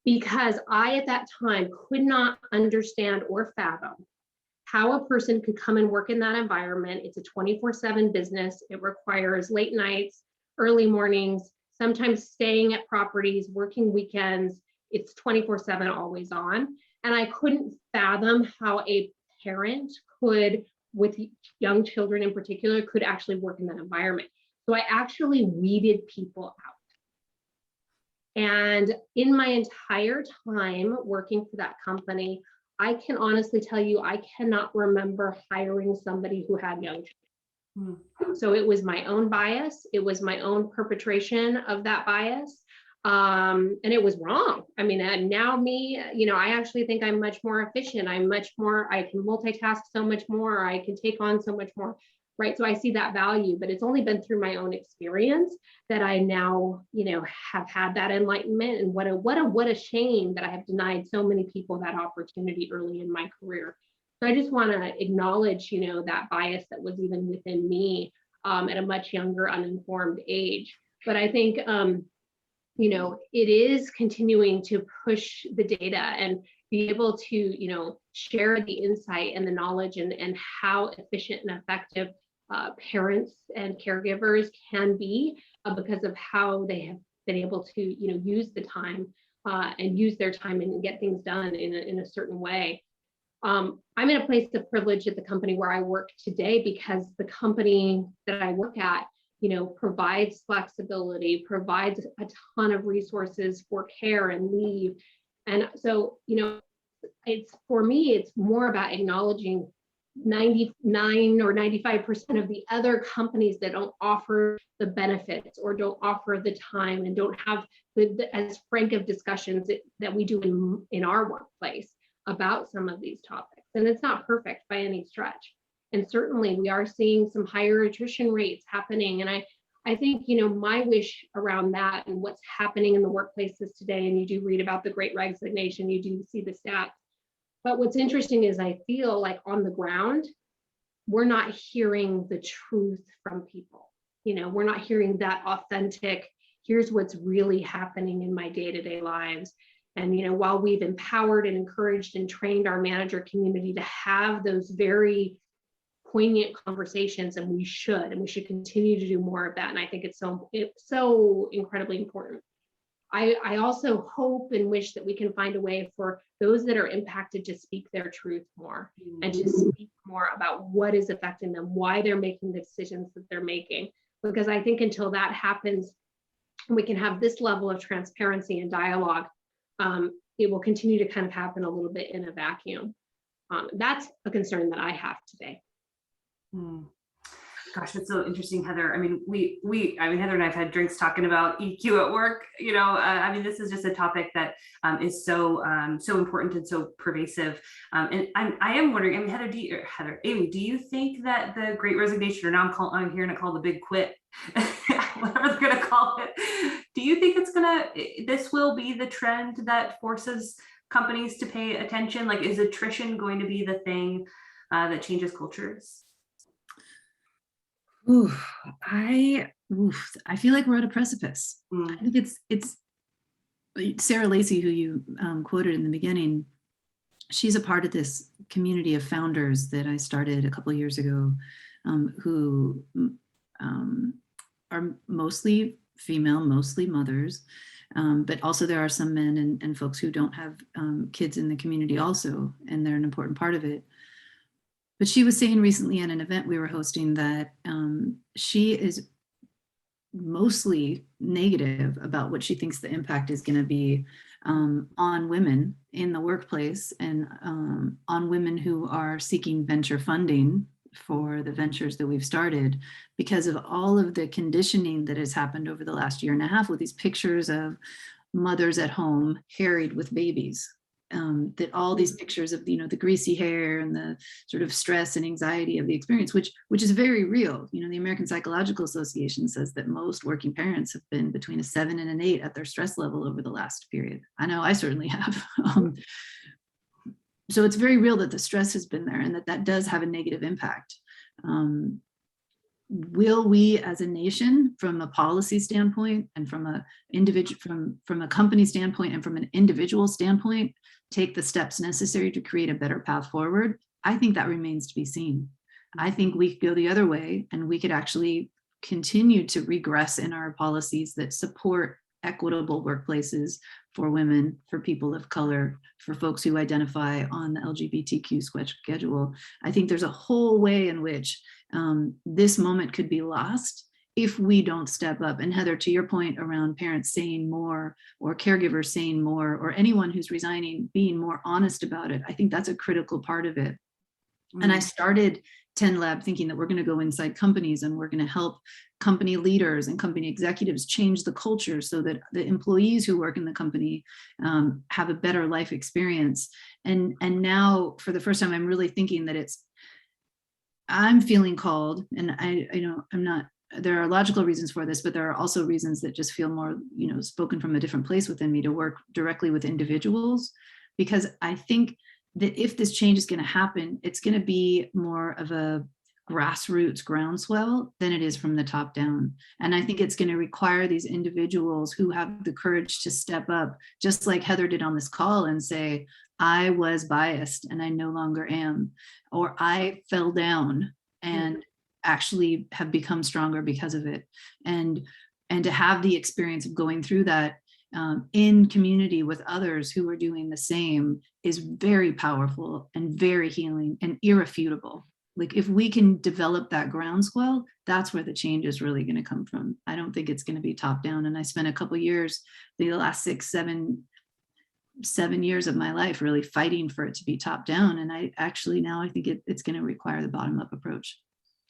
Because I, at that time, could not understand or fathom how a person could come and work in that environment. It's a 24/7 business. It requires late nights, early mornings, sometimes staying at properties, working weekends. It's 24/7, always on. And I couldn't fathom how a parent could, with young children in particular, could actually work in that environment. So I actually weeded people out. And in my entire time working for that company, I can honestly tell you, I cannot remember hiring somebody who had young children. So it was my own bias. It was my own perpetration of that bias. And it was wrong. I mean, now me, I actually think I'm much more efficient. I can multitask so much more. I can take on so much more, right? So I see that value, but it's only been through my own experience that I now, have had that enlightenment. And what a shame that I have denied so many people that opportunity early in my career. So I just want to acknowledge, that bias that was even within me at a much younger, uninformed age. But I think, it is continuing to push the data and be able to, share the insight and the knowledge and how efficient and effective parents and caregivers can be because of how they have been able to, use the time and use their time and get things done in a certain way. I'm in a place of privilege at the company where I work today because the company that I work at, provides flexibility, provides a ton of resources for care and leave. And so, for me, it's more about acknowledging 99 or 95% of the other companies that don't offer the benefits or don't offer the time and don't have as frank of discussions that we do in our workplace about some of these topics. And it's not perfect by any stretch. And certainly we are seeing some higher attrition rates happening. And I think, my wish around that and what's happening in the workplaces today, and you do read about the Great Resignation, you do see the stats. But what's interesting is I feel like on the ground, we're not hearing the truth from people. We're not hearing that authentic, here's what's really happening in my day-to-day lives. And, while we've empowered and encouraged and trained our manager community to have those very poignant conversations, and we should continue to do more of that. And I think it's so incredibly important. I also hope and wish that we can find a way for those that are impacted to speak their truth more and to speak more about what is affecting them, why they're making the decisions that they're making. Because I think until that happens, we can have this level of transparency and dialogue, it will continue to kind of happen a little bit in a vacuum. That's a concern that I have today. Gosh, that's so interesting, Heather. I mean, Heather and I have had drinks talking about EQ at work. This is just a topic that is so important and so pervasive. And I am wondering, Amy, do you think that the Great Resignation, or now I'm hearing it called the Big Quit, whatever they're going to call it, do you think this will be the trend that forces companies to pay attention? Like, is attrition going to be the thing that changes cultures? I feel like we're at a precipice. I think it's Sarah Lacey, who you quoted in the beginning. She's a part of this community of founders that I started a couple of years ago, who are mostly female, mostly mothers, but also there are some men and folks who don't have kids in the community also, and they're an important part of it. But she was saying recently at an event we were hosting that she is mostly negative about what she thinks the impact is going to be on women in the workplace and on women who are seeking venture funding for the ventures that we've started, because of all of the conditioning that has happened over the last year and a half with these pictures of mothers at home harried with babies. That all these pictures of, you know, the greasy hair and the sort of stress and anxiety of the experience, which is very real. You know, the American Psychological Association says that most working parents have been between a 7 and an 8 at their stress level over the last period. I know I certainly have. So it's very real that the stress has been there and that does have a negative impact. Will we as a nation, from a policy standpoint and from a individual, from a company standpoint and from an individual standpoint, take the steps necessary to create a better path forward? I think that remains to be seen. I think we could go the other way and we could actually continue to regress in our policies that support equitable workplaces for women, for people of color, for folks who identify on the LGBTQ schedule. I think there's a whole way in which this moment could be lost if we don't step up. And Heather, to your point around parents saying more, or caregivers saying more, or anyone who's resigning being more honest about it, I think that's a critical part of it. And I started 10 Lab thinking that we're going to go inside companies and we're going to help company leaders and company executives change the culture so that the employees who work in the company have a better life experience. And now, for the first time, I'm really thinking that I'm feeling called, and I'm not, there are logical reasons for this, but there are also reasons that just feel more, you know, spoken from a different place within me, to work directly with individuals, because I think that if this change is going to happen, it's going to be more of a grassroots groundswell than it is from the top down. And I think it's going to require these individuals who have the courage to step up, just like Heather did on this call, and say, I was biased and I no longer am, or I fell down and actually have become stronger because of it. And to have the experience of going through that in community with others who are doing the same is very powerful and very healing and irrefutable. Like, if we can develop that groundswell, that's where the change is really going to come from. I don't think it's going to be top down. And I spent a couple of years, the last 7 years of my life, really fighting for it to be top down. And I think it's going to require the bottom up approach.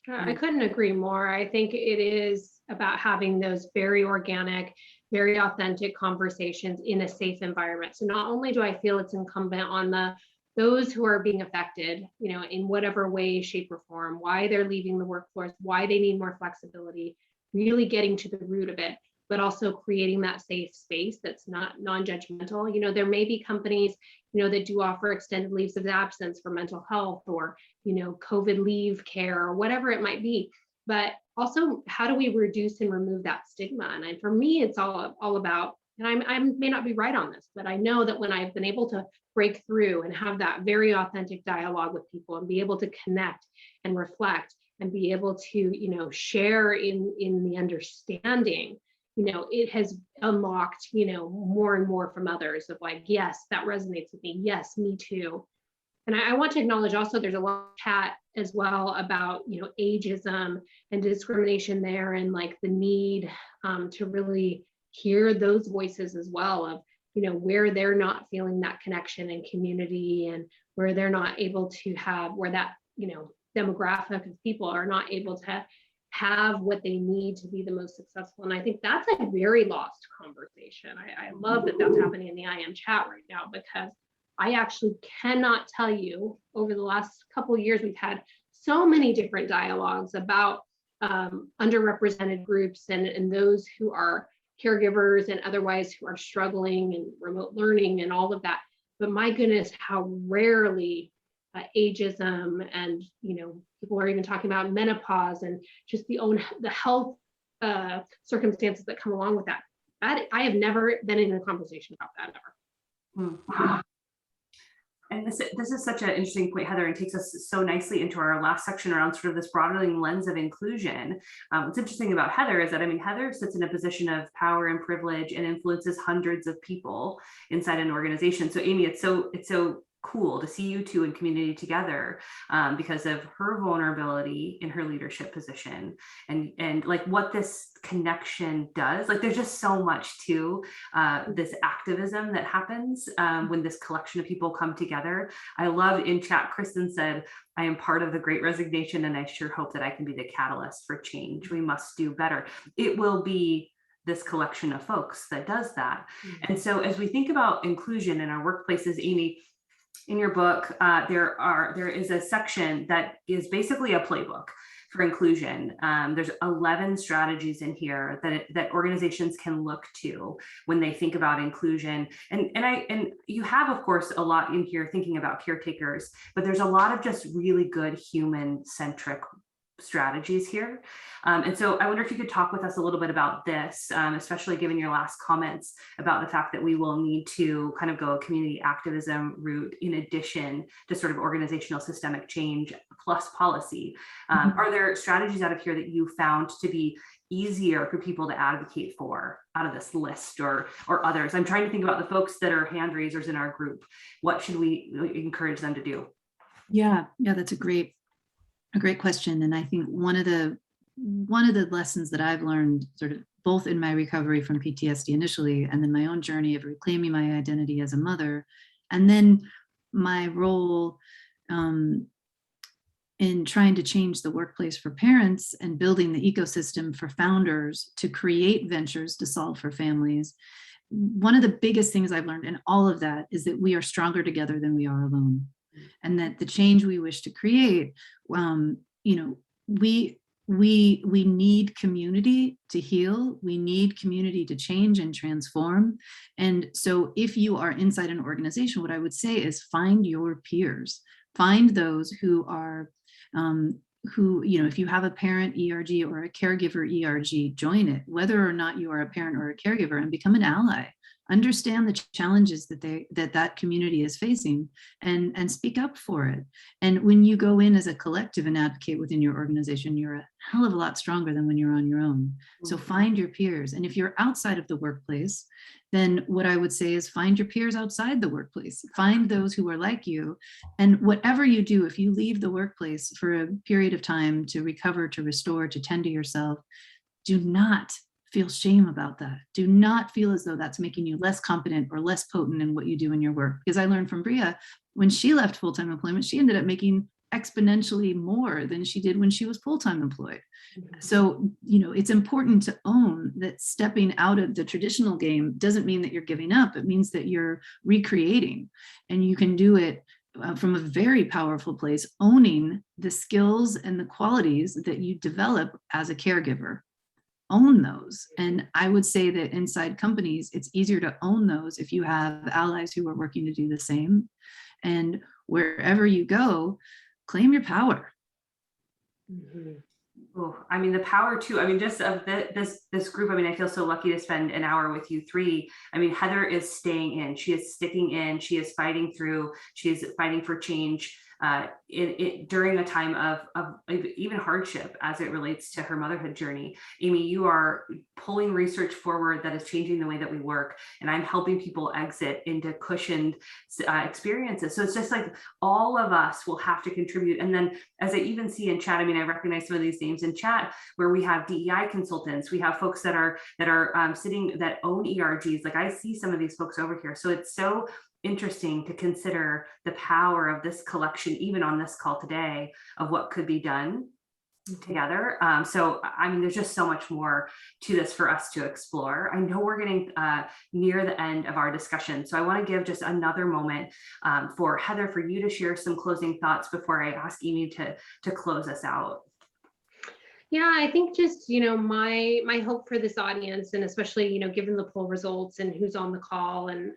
I couldn't agree more. I think it is about having those very organic, very authentic conversations in a safe environment. So not only do I feel it's incumbent on those who are being affected, you know, in whatever way, shape, or form, why they're leaving the workforce, why they need more flexibility, really getting to the root of it, but also creating that safe space that's not non-judgmental. You know, there may be companies, you know, that do offer extended leaves of absence for mental health, or, you know, COVID leave care, or whatever it might be. But also, how do we reduce and remove that stigma? And for me, it's all about, and I may not be right on this, but I know that when I've been able to break through and have that very authentic dialogue with people and be able to connect and reflect and be able to, you know, share in the understanding, you know, it has unlocked, you know, more and more from others of like, yes, that resonates with me. Yes, me too. And I want to acknowledge also, there's a lot of chat as well about, you know, ageism and discrimination there, and like the need to really hear those voices as well of, you know, where they're not feeling that connection and community, and where they're not able to have, where that, you know, demographic of people are not able to have what they need to be the most successful. And I think that's a very lost conversation. I love that that's happening in the IM chat right now, because I actually cannot tell you, over the last couple of years, we've had so many different dialogues about underrepresented groups and those who are caregivers and otherwise who are struggling, and remote learning and all of that. But my goodness, how rarely ageism and, you know, people are even talking about menopause and just the health circumstances that come along with that. I have never been in a conversation about that ever. Mm-hmm. And this is such an interesting point, Heather, and takes us so nicely into our last section around sort of this broadening lens of inclusion. What's interesting about Heather is that, I mean, Heather sits in a position of power and privilege and influences hundreds of people inside an organization. So Amy, it's so cool to see you two in community together because of her vulnerability in her leadership position and like what this connection does. Like there's just so much to this activism that happens when this collection of people come together. I love in chat, Kristen said, I am part of the Great Resignation and I sure hope that I can be the catalyst for change. We must do better. It will be this collection of folks that does that. And so as we think about inclusion in our workplaces, Amy, in your book, there is a section that is basically a playbook for inclusion. There's 11 strategies in here that organizations can look to when they think about inclusion. And you have, of course, a lot in here thinking about caretakers, but there's a lot of just really good human-centric strategies here. And so I wonder if you could talk with us a little bit about this, especially given your last comments about the fact that we will need to kind of go a community activism route in addition to sort of organizational systemic change plus policy. Are there strategies out of here that you found to be easier for people to advocate for out of this list or others? I'm trying to think about the folks that are hand raisers in our group. What should we encourage them to do? Yeah, that's a great question. And I think one of the lessons that I've learned sort of both in my recovery from PTSD initially, and then my own journey of reclaiming my identity as a mother, and then my role in trying to change the workplace for parents and building the ecosystem for founders to create ventures to solve for families. One of the biggest things I've learned in all of that is that we are stronger together than we are alone. And that the change we wish to create, we need community to heal. We need community to change and transform. And so if you are inside an organization, what I would say is find your peers, find those who are, if you have a parent ERG or a caregiver ERG, join it, whether or not you are a parent or a caregiver, and become an ally. Understand the challenges that community is facing and speak up for it. And when you go in as a collective and advocate within your organization, you're a hell of a lot stronger than when you're on your own. So find your peers. And if you're outside of the workplace, then what I would say is find your peers outside the workplace. Find those who are like you. And whatever you do, if you leave the workplace for a period of time to recover, to restore, to tend to yourself, do not feel shame about that. Do not feel as though that's making you less competent or less potent in what you do in your work. Because I learned from Brea, when she left full-time employment, she ended up making exponentially more than she did when she was full-time employed. So, it's important to own that stepping out of the traditional game doesn't mean that you're giving up. It means that you're recreating, and you can do it from a very powerful place, owning the skills and the qualities that you develop as a caregiver. Own those. And I would say that inside companies, it's easier to own those if you have allies who are working to do the same. And wherever you go, claim your power. Oh, I mean, the power too. I mean, just of this group, I mean, I feel so lucky to spend an hour with you three. I mean, Heather is staying in, she is sticking in, she is fighting through, she is fighting for change during a time of even hardship as it relates to her motherhood journey. Amy, you are pulling research forward that is changing the way that we work, and I'm helping people exit into cushioned experiences. So it's just like all of us will have to contribute. And then as I even see in chat, I mean, I recognize some of these names in chat where we have DEI consultants, we have folks that are sitting that own ERGs. Like I see some of these folks over here. So it's so interesting to consider the power of this collection, even on this call today, of what could be done together. So, I mean, there's just so much more to this for us to explore. I know we're getting near the end of our discussion, so I want to give just another moment for Heather, for you to share some closing thoughts before I ask Amy to close us out. Yeah, I think just, my hope for this audience, and especially, given the poll results and who's on the call and,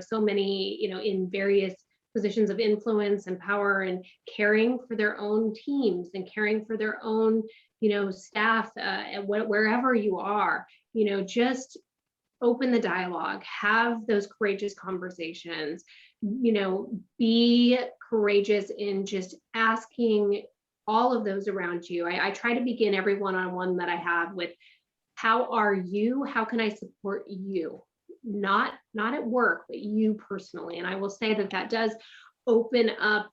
so many, in various positions of influence and power and caring for their own teams and caring for their own, staff, wherever you are, just open the dialogue, have those courageous conversations, be courageous in just asking all of those around you. I try to begin every one-on-one that I have with, how are you? How can I support you? Not at work, but you personally. And I will say that does open up,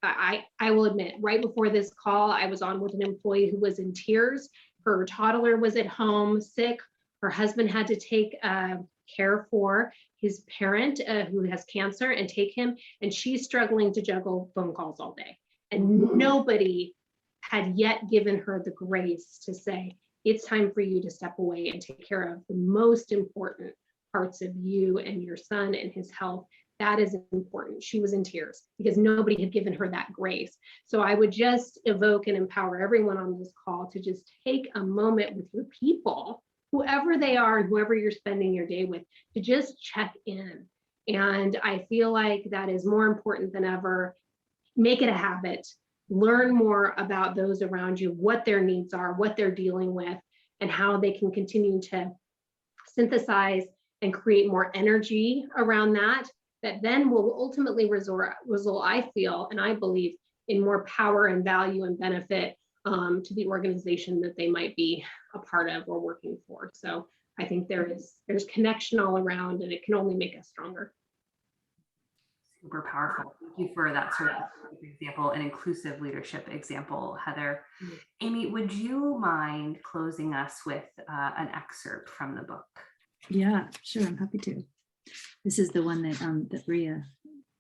I will admit, right before this call, I was on with an employee who was in tears. Her toddler was at home sick. Her husband had to take care for his parent who has cancer and take him, and she's struggling to juggle phone calls all day. And nobody had yet given her the grace to say, it's time for you to step away and take care of the most important parts of you and your son and his health. That is important. She was in tears because nobody had given her that grace. So I would just evoke and empower everyone on this call to just take a moment with your people, whoever they are and whoever you're spending your day with, to just check in. And I feel like that is more important than ever. Make it a habit. Learn more about those around you, what their needs are, what they're dealing with, and how they can continue to synthesize and create more energy around that then will ultimately result, I feel, and I believe, in more power and value and benefit to the organization that they might be a part of or working for. So I think there's connection all around, and it can only make us stronger. Super powerful. Thank you for that sort of example, an inclusive leadership example, Heather. Amy, would you mind closing us with an excerpt from the book? Yeah, sure. I'm happy to. This is the one that Brea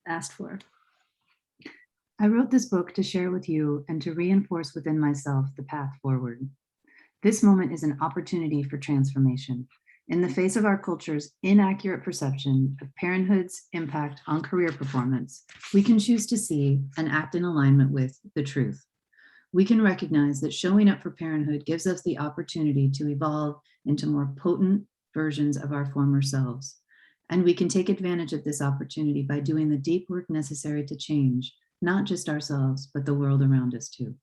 asked for. I wrote this book to share with you and to reinforce within myself the path forward. This moment is an opportunity for transformation. In the face of our culture's inaccurate perception of parenthood's impact on career performance, we can choose to see and act in alignment with the truth. We can recognize that showing up for parenthood gives us the opportunity to evolve into more potent versions of our former selves. And we can take advantage of this opportunity by doing the deep work necessary to change, not just ourselves, but the world around us too.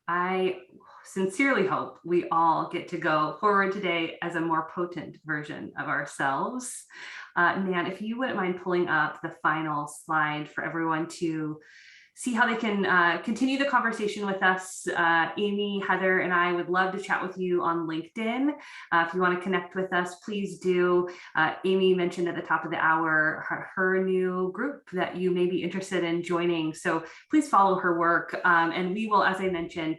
I sincerely hope we all get to go forward today as a more potent version of ourselves. Nan, if you wouldn't mind pulling up the final slide for everyone to see how they can continue the conversation with us. Amy, Heather, and I would love to chat with you on LinkedIn. If you want to connect with us, please do. Amy mentioned at the top of the hour her new group that you may be interested in joining. So please follow her work. And we will, as I mentioned,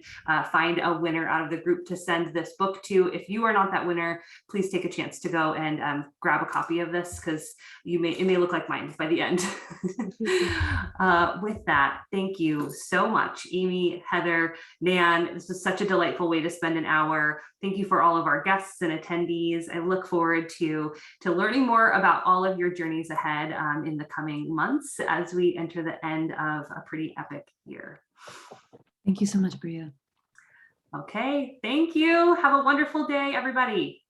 find a winner out of the group to send this book to. If you are not that winner, please take a chance to go and grab a copy of this, because it may look like mine by the end. With that, thank you so much, Amy, Heather, Nan. This was such a delightful way to spend an hour. Thank you for all of our guests and attendees. I look forward to learning more about all of your journeys ahead in the coming months as we enter the end of a pretty epic year. Thank you so much, Brea. Okay, thank you. Have a wonderful day, everybody.